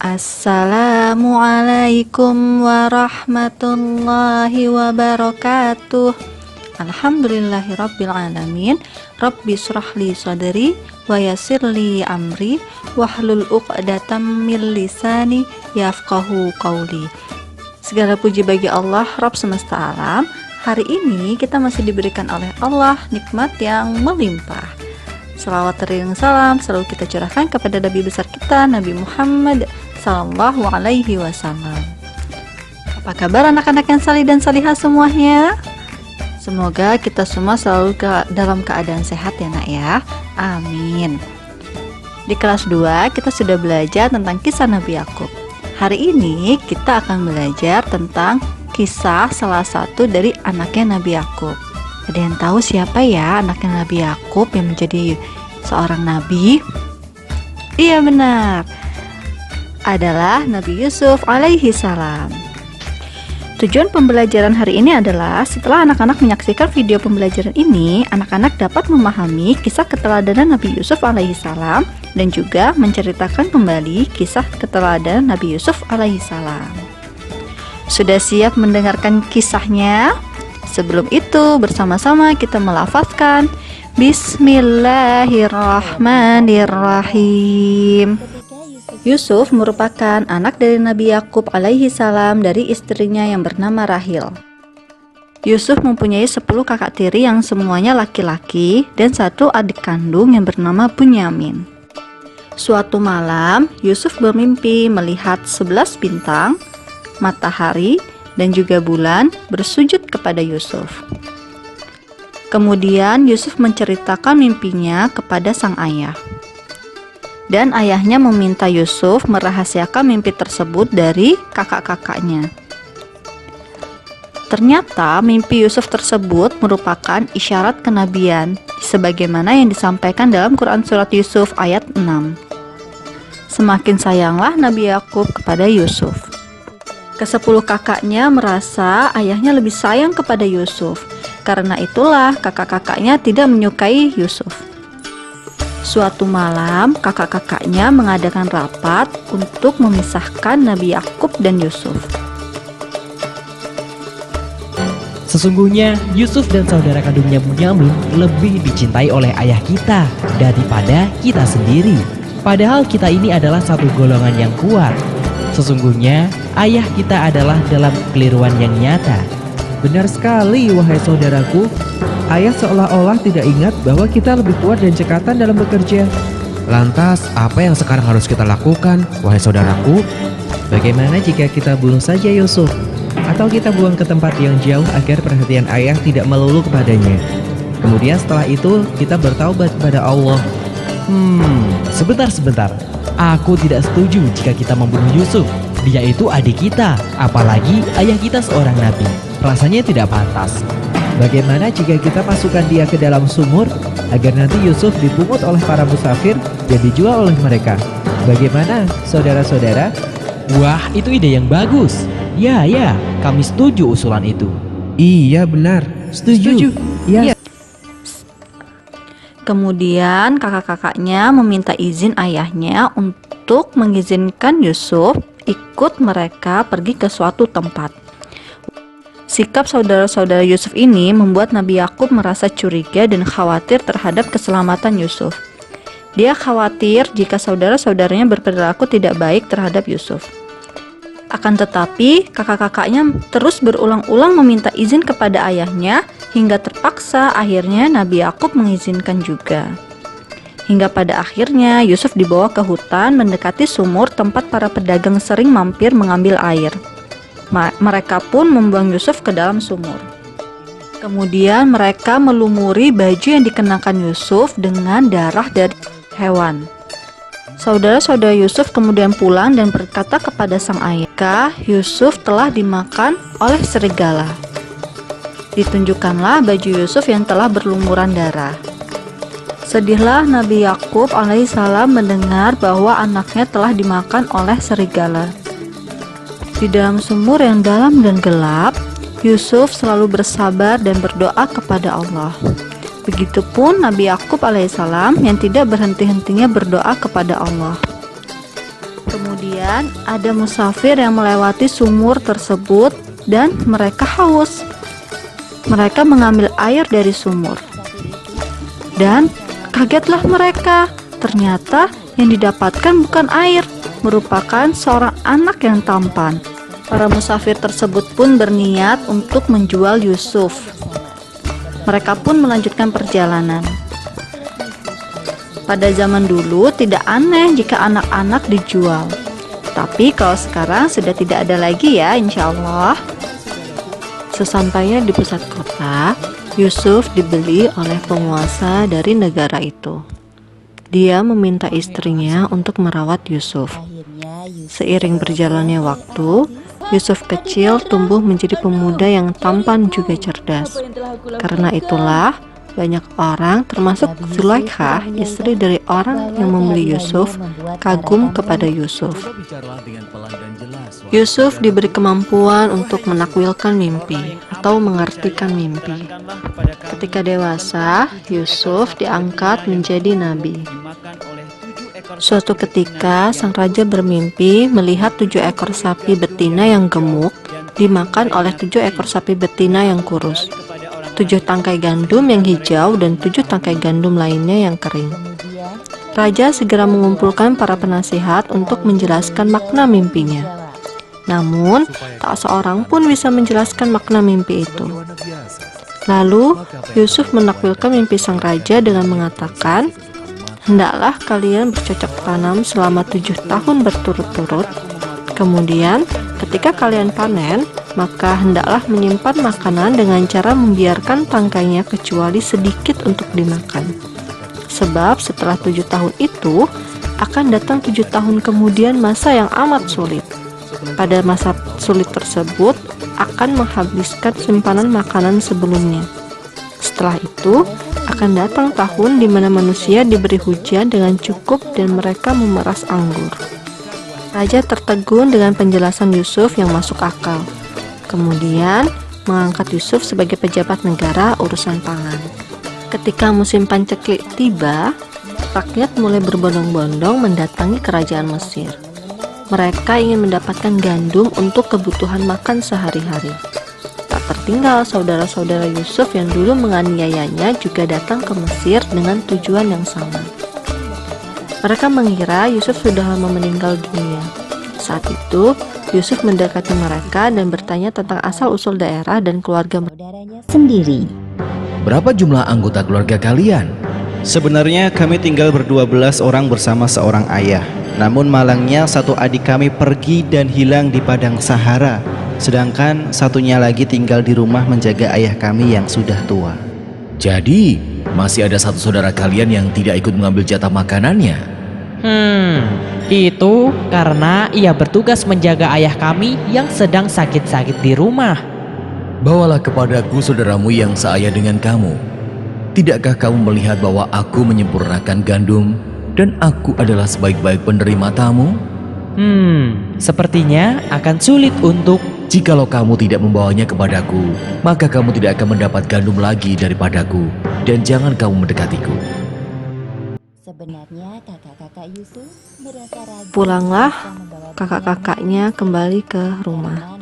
Assalamualaikum warahmatullahi wabarakatuh. Alhamdulillahirrabbilalamin. Rabbi shrahli sadri wa yassirli amri wahlul uqdatam min lisani yafqahu qawli. Segala puji bagi Allah, Rabb semesta alam. Hari ini kita masih diberikan oleh Allah nikmat yang melimpah. Salawat dan salam selalu kita curahkan kepada Nabi besar kita, Nabi Muhammad Sallallahu Alaihi Wasallam. Apa kabar anak-anak yang salih dan salihah semuanya? Semoga kita semua selalu dalam keadaan sehat ya nak ya. Amin. Di kelas 2 kita sudah belajar tentang kisah Nabi Yakub. Hari ini kita akan belajar tentang kisah salah satu dari anaknya Nabi Yakub. Ada yang tahu siapa ya anaknya Nabi Yakub yang menjadi seorang nabi? Iya benar, adalah Nabi Yusuf alaihi salam. Tujuan pembelajaran hari ini adalah setelah anak-anak menyaksikan video pembelajaran ini, anak-anak dapat memahami kisah keteladanan Nabi Yusuf alaihi salam dan juga menceritakan kembali kisah keteladanan Nabi Yusuf alaihi salam. Sudah siap mendengarkan kisahnya? Sebelum itu, bersama-sama kita melafazkan Bismillahirrahmanirrahim. Yusuf merupakan anak dari Nabi Yakub alaihi salam dari istrinya yang bernama Rahil. Yusuf mempunyai 10 kakak tiri yang semuanya laki-laki dan 1 adik kandung yang bernama Bunyamin. Suatu malam, Yusuf bermimpi melihat 11 bintang, matahari, dan juga bulan bersujud kepada Yusuf. Kemudian Yusuf menceritakan mimpinya kepada sang ayah. Dan ayahnya meminta Yusuf merahasiakan mimpi tersebut dari kakak-kakaknya. Ternyata mimpi Yusuf tersebut merupakan isyarat kenabian sebagaimana yang disampaikan dalam Quran Surat Yusuf ayat 6. Semakin sayanglah Nabi Yakub kepada Yusuf. Ke-10 kakaknya merasa ayahnya lebih sayang kepada Yusuf. Karena itulah kakak-kakaknya tidak menyukai Yusuf. Suatu malam, kakak-kakaknya mengadakan rapat untuk memisahkan Nabi Yakub dan Yusuf. Sesungguhnya Yusuf dan saudara kandungnya Bunyamin lebih dicintai oleh ayah kita daripada kita sendiri. Padahal kita ini adalah satu golongan yang kuat. Sesungguhnya ayah kita adalah dalam kekeliruan yang nyata. Benar sekali wahai saudaraku. Ayah seolah-olah tidak ingat bahwa kita lebih kuat dan cekatan dalam bekerja. Lantas, apa yang sekarang harus kita lakukan, wahai saudaraku? Bagaimana jika kita bunuh saja Yusuf? Atau kita buang ke tempat yang jauh agar perhatian ayah tidak melulu kepadanya. Kemudian setelah itu, kita bertaubat kepada Allah. Sebentar. Aku tidak setuju jika kita membunuh Yusuf. Dia itu adik kita, apalagi ayah kita seorang nabi. Rasanya tidak pantas. Bagaimana jika kita masukkan dia ke dalam sumur agar nanti Yusuf dipungut oleh para musafir dan dijual oleh mereka? Bagaimana, saudara-saudara? Wah, itu ide yang bagus. Ya, kami setuju usulan itu. Iya benar, setuju. Ya. Kemudian kakak-kakaknya meminta izin ayahnya untuk mengizinkan Yusuf ikut mereka pergi ke suatu tempat. Sikap saudara-saudara Yusuf ini membuat Nabi Yakub merasa curiga dan khawatir terhadap keselamatan Yusuf. Dia khawatir jika saudara-saudaranya berperilaku tidak baik terhadap Yusuf. Akan tetapi, kakak-kakaknya terus berulang-ulang meminta izin kepada ayahnya hingga terpaksa akhirnya Nabi Yakub mengizinkan juga. Hingga pada akhirnya Yusuf dibawa ke hutan mendekati sumur tempat para pedagang sering mampir mengambil air. Mereka pun membuang Yusuf ke dalam sumur. Kemudian mereka melumuri baju yang dikenakan Yusuf dengan darah dari hewan. Saudara-saudara Yusuf kemudian pulang dan berkata kepada sang ayah, Yusuf telah dimakan oleh serigala. Ditunjukkanlah baju Yusuf yang telah berlumuran darah. Sedihlah Nabi Yakub alaihissalam mendengar bahwa anaknya telah dimakan oleh serigala. Di dalam sumur yang dalam dan gelap, Yusuf selalu bersabar dan berdoa kepada Allah. Begitupun Nabi Yakub alaihissalam yang tidak berhenti-hentinya berdoa kepada Allah. Kemudian ada musafir yang melewati sumur tersebut dan mereka haus. Mereka mengambil air dari sumur. Dan kagetlah mereka. Ternyata yang didapatkan bukan air, merupakan seorang anak yang tampan. Para musafir tersebut pun berniat untuk menjual Yusuf. Mereka pun melanjutkan perjalanan. Pada zaman dulu tidak aneh jika anak-anak dijual. Tapi kalau sekarang sudah tidak ada lagi ya, insya Allah. Sesampainya di pusat kota, Yusuf dibeli oleh penguasa dari negara itu. Dia meminta istrinya untuk merawat Yusuf. Seiring berjalannya waktu, Yusuf kecil tumbuh menjadi pemuda yang tampan juga cerdas. Karena itulah, banyak orang termasuk Zulaikha, istri dari orang yang membeli Yusuf, kagum kepada Yusuf. Yusuf diberi kemampuan untuk menakwilkan mimpi atau mengartikan mimpi. Ketika dewasa, Yusuf diangkat menjadi nabi. Suatu ketika, sang raja bermimpi melihat 7 ekor sapi betina yang gemuk dimakan oleh 7 ekor sapi betina yang kurus, 7 tangkai gandum yang hijau, dan 7 tangkai gandum lainnya yang kering. Raja segera mengumpulkan para penasihat untuk menjelaskan makna mimpinya. Namun, tak seorang pun bisa menjelaskan makna mimpi itu. Lalu, Yusuf menakwilkan mimpi sang raja dengan mengatakan, "Hendaklah kalian bercocok tanam selama 7 tahun berturut-turut. Kemudian, ketika kalian panen, maka hendaklah menyimpan makanan dengan cara membiarkan tangkainya kecuali sedikit untuk dimakan. Sebab setelah 7 tahun itu, akan datang 7 tahun kemudian masa yang amat sulit. Pada masa sulit tersebut, akan menghabiskan simpanan makanan sebelumnya. Setelah itu, akan datang tahun di mana manusia diberi hujan dengan cukup dan mereka memeras anggur." Raja tertegun dengan penjelasan Yusuf yang masuk akal. Kemudian, mengangkat Yusuf sebagai pejabat negara urusan pangan. Ketika musim panceklik tiba, rakyat mulai berbondong-bondong mendatangi kerajaan Mesir. Mereka ingin mendapatkan gandum untuk kebutuhan makan sehari-hari. Tak tertinggal saudara-saudara Yusuf yang dulu menganiayanya juga datang ke Mesir dengan tujuan yang sama. Mereka mengira Yusuf sudah lama meninggal dunia. Saat itu, Yusuf mendekati mereka dan bertanya tentang asal-usul daerah dan keluarga sendiri. Berapa jumlah anggota keluarga kalian? Sebenarnya kami tinggal ber-12 orang bersama seorang ayah. Namun malangnya satu adik kami pergi dan hilang di padang Sahara, sedangkan satunya lagi tinggal di rumah menjaga ayah kami yang sudah tua. Jadi, masih ada satu saudara kalian yang tidak ikut mengambil jatah makanannya? Itu karena ia bertugas menjaga ayah kami yang sedang sakit-sakit di rumah. Bawalah kepadaku saudaramu yang seayah dengan kamu. Tidakkah kamu melihat bahwa aku menyempurnakan gandum dan aku adalah sebaik-baik penerima tamu? Sepertinya akan sulit untuk... Jikalau kamu tidak membawanya kepadaku, maka kamu tidak akan mendapat gandum lagi daripadaku, dan jangan kamu mendekatiku. Sebenarnya kakak-kakak Yusuf merasa ragu. Pulanglah kakak-kakaknya kembali ke rumah.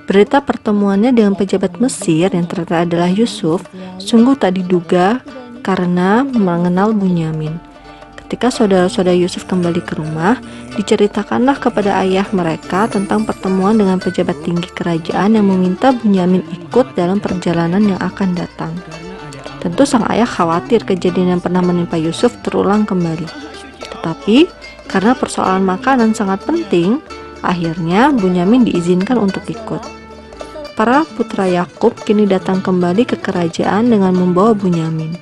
Berita pertemuannya dengan pejabat Mesir yang ternyata adalah Yusuf sungguh tak diduga karena mengenal Bunyamin. Ketika saudara-saudara Yusuf kembali ke rumah, diceritakanlah kepada ayah mereka tentang pertemuan dengan pejabat tinggi kerajaan yang meminta Bunyamin ikut dalam perjalanan yang akan datang. Tentu sang ayah khawatir kejadian yang pernah menimpa Yusuf terulang kembali. Tetapi karena persoalan makanan sangat penting, akhirnya Bunyamin diizinkan untuk ikut. Para putra Yakub kini datang kembali ke kerajaan dengan membawa Bunyamin.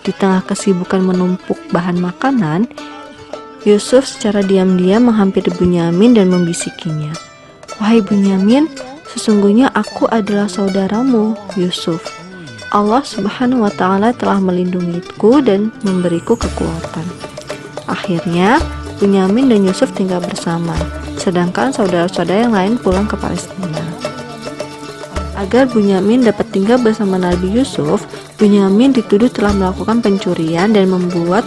Di tengah kesibukan menumpuk bahan makanan, Yusuf secara diam-diam menghampiri Bunyamin dan membisikinya, "Wahai Bunyamin, sesungguhnya aku adalah saudaramu, Yusuf. Allah Subhanahu wa Ta'ala telah melindungiku dan memberiku kekuatan." Akhirnya, Bunyamin dan Yusuf tinggal bersama, sedangkan saudara-saudara yang lain pulang ke Palestina. Agar Bunyamin dapat tinggal bersama Nabi Yusuf, Bunyamin dituduh telah melakukan pencurian dan membuat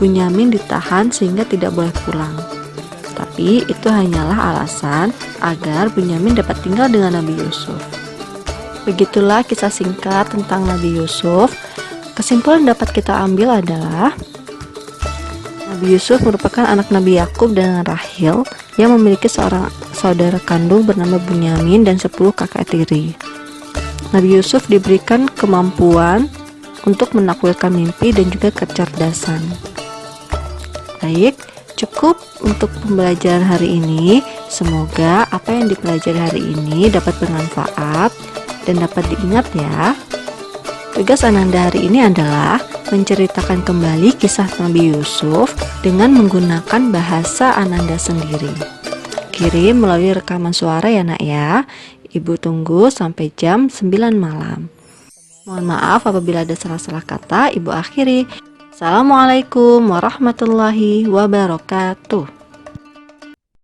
Bunyamin ditahan sehingga tidak boleh pulang. Tapi itu hanyalah alasan agar Bunyamin dapat tinggal dengan Nabi Yusuf. Begitulah kisah singkat tentang Nabi Yusuf. Kesimpulan dapat kita ambil adalah Nabi Yusuf merupakan anak Nabi Yakub dan Rahil yang memiliki seorang saudara kandung bernama Bunyamin dan 10 kakak tiri. Nabi Yusuf diberikan kemampuan untuk menakwilkan mimpi dan juga kecerdasan. Baik, cukup untuk pembelajaran hari ini. Semoga apa yang dipelajari hari ini dapat bermanfaat dan dapat diingat ya. Tugas Ananda hari ini adalah menceritakan kembali kisah Nabi Yusuf dengan menggunakan bahasa Ananda sendiri. Kirim melalui rekaman suara ya nak ya. Ibu tunggu sampai jam 9 malam. Mohon maaf apabila ada salah-salah kata. Ibu akhiri. Assalamualaikum warahmatullahi wabarakatuh.